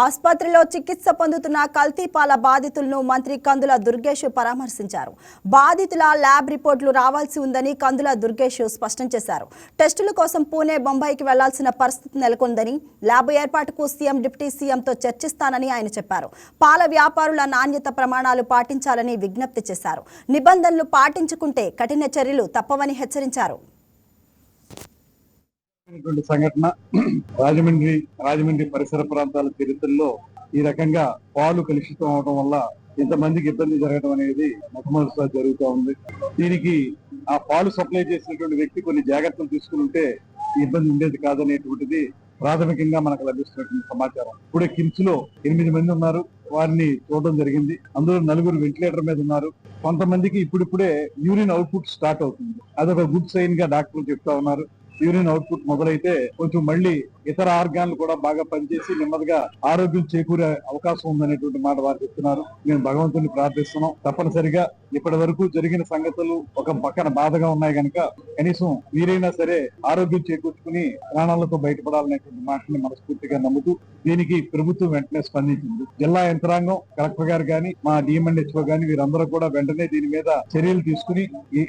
ఆసుపత్రిలో చికిత్స పొందుతున్న కల్తీపాల బాధితులను మంత్రి కందుల దుర్గేష్ పరామర్శించారు. బాధితుల ల్యాబ్ రిపోర్టులు రావాల్సి ఉందని కందుల దుర్గేష్ స్పష్టం చేశారు. టెస్టుల కోసం పూణే, బొంబాయికి వెళ్లాల్సిన పరిస్థితి నెలకొందని, ల్యాబ్ ఏర్పాటుకు సీఎం, డిప్యూటీ సీఎంతో చర్చిస్తానని ఆయన చెప్పారు. పాల వ్యాపారుల నాణ్యత ప్రమాణాలు పాటించాలని విజ్ఞప్తి చేశారు. నిబంధనలు పాటించుకుంటే కఠిన చర్యలు తప్పవని హెచ్చరించారు. సంఘటన రాజమండ్రి పరిసర ప్రాంతాల చరిత్రలో ఈ రకంగా పాలు కలుషితం అవడం వల్ల ఇంతమందికి ఇబ్బంది జరగడం అనేది మొట్టమొదటిసారి జరుగుతూ ఉంది. దీనికి ఆ పాలు సప్లై చేసినటువంటి వ్యక్తి కొన్ని జాగ్రత్తలు తీసుకుంటే ఇబ్బంది ఉండేది కాదనేటువంటిది ప్రాథమికంగా మనకు లభిస్తున్నటువంటి సమాచారం. ఇప్పుడే కిమ్స్ లో 8 మంది ఉన్నారు, వారిని చూడడం జరిగింది. అందులో 4 వెంటిలేటర్ మీద ఉన్నారు. కొంతమందికి ఇప్పుడిప్పుడే యూరిన్ అవుట్పుట్ స్టార్ట్ అవుతుంది. అదొక గుడ్ సైన్ గా డాక్టర్లు చెప్తా ఉన్నారు. యూరిన్ అవుట్పుట్ మొదలైతే కొంచెం మళ్ళీ ఇతర ఆర్గాన్లు కూడా బాగా పనిచేసి నెమ్మదిగా ఆరోగ్యం చేకూరే అవకాశం ఉందనేటువంటి మాట వారు చెప్తున్నారు. మేము భగవంతుని ప్రార్థిస్తున్నాం. తప్పనిసరిగా ఇప్పటి వరకు జరిగిన సంగతులు ఒక పక్కన బాధగా ఉన్నాయి కనుక కనీసం వీరైనా సరే ఆరోగ్యం చేకూర్చుకుని ప్రాణాలతో బయటపడాలనేటువంటి మాటని మనస్ఫూర్తిగా నమ్ముతూ దీనికి ప్రభుత్వం వెంటనే స్పందించింది. జిల్లా యంత్రాంగం, కలెక్టర్ గారు గాని, మా డిఎంఎన్హెచ్ఓ గాని వీరందరూ కూడా వెంటనే దీని మీద చర్యలు తీసుకుని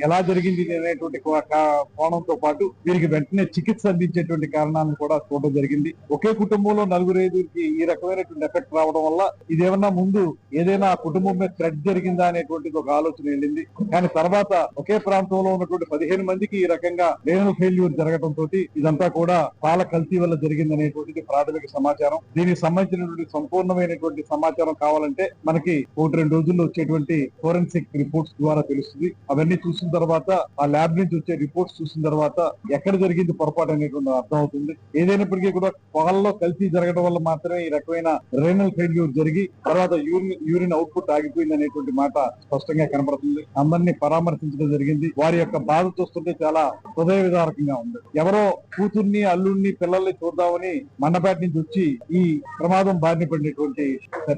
ఎలా జరిగింది అనేటువంటి కోణంతో పాటు వీరికి వెంటనే చికిత్స అందించేటువంటి కారణాలను కూడా చూడడం జరిగింది. ఒకే కుటుంబంలో 4-5కి ఈ రకమైనటువంటి ఎఫెక్ట్ రావడం వల్ల ఇదేమన్నా ముందు ఏదైనా కుటుంబం మీద థ్రెట్ జరిగిందా అనేటువంటిది ఒక ఆలోచన వెళ్ళింది. కానీ తర్వాత ఒకే ప్రాంతంలో ఉన్నటువంటి 15 మందికి ఈ రకంగా రేనల్ ఫెయిల్యూర్ జరగడం తోటి ఇదంతా కూడా పాల కల్తీ వల్ల జరిగింది అనేటువంటిది ప్రాథమిక సమాచారం. దీనికి సంబంధించినటువంటి సంపూర్ణమైనటువంటి సమాచారం కావాలంటే మనకి 1-2 రోజుల్లో వచ్చేటువంటి ఫోరెన్సిక్ రిపోర్ట్స్ ద్వారా తెలుస్తుంది. అవన్నీ చూసిన తర్వాత ఆ ల్యాబ్ నుంచి వచ్చే రిపోర్ట్స్ చూసిన తర్వాత ఎక్కడ జరిగింది పొరపాటు అనేటువంటి అర్థం అవుతుంది. ఏదైనప్పటికీ కూడా పాలలో కల్తీ జరగడం వల్ల మాత్రమే ఈ రకమైన రేనల్ ఫెయిల్యూర్ జరిగి తర్వాత యూరిన్ అవుట్పుట్ ఆగిపోయింది అనేటువంటి మాట స్పష్టంగా కనబడుతుంది. అందరినీ పరామర్శించడం జరిగింది. వారి యొక్క బాధ చూస్తుంటే చాలా హృదయ విదారకంగా ఉంది. ఎవరో కూతుర్ని, అల్లుడిని, పిల్లల్ని చూద్దామని మండపేట నుంచి వచ్చి ఈ ప్రమాదం బారిన పడినటువంటి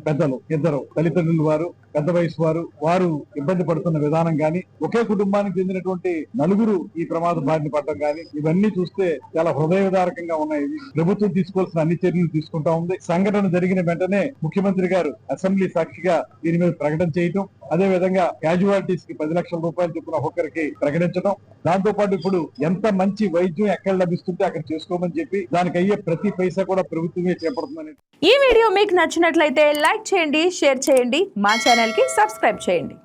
పెద్దలు, ఇద్దరు తల్లిదండ్రులు, వారు పెద్ద వయసు వారు ఇబ్బంది పడుతున్న విధానం గాని, ఒకే కుటుంబానికి చెందినటువంటి 4 ఈ ప్రమాదం బారిన పడటం గాని, ఇవన్నీ చూస్తే చాలా హృదయ విదారకంగా ఉన్నాయి. ప్రభుత్వం తీసుకోవాల్సిన అన్ని చర్యలు తీసుకుంటా ఉంది. సంఘటన జరిగిన వెంటనే ముఖ్యమంత్రి గారు అసెంబ్లీ సాక్షిగా దీని మీద ప్రకటన చేయటం, అదే విధంగా క్యాజువాలిటీస్ కి 10 లక్షల రూపాయలు చొప్పున ఒక్కొక్కరికి ప్రకటించడం, దాంతో పాటు ఇప్పుడు ఎంత మంచి వైద్యం ఎక్కడ లభిస్తుంటే అక్కడ చేసుకోమని చెప్పి దానికి అయ్యే ప్రతి పైసా కూడా ప్రభుత్వమే చేపడుతుందని. ఈ వీడియో మీకు నచ్చినట్లయితే లైక్ చేయండి, షేర్ చేయండి, మా ఛానల్ కి సబ్స్క్రైబ్ చేయండి.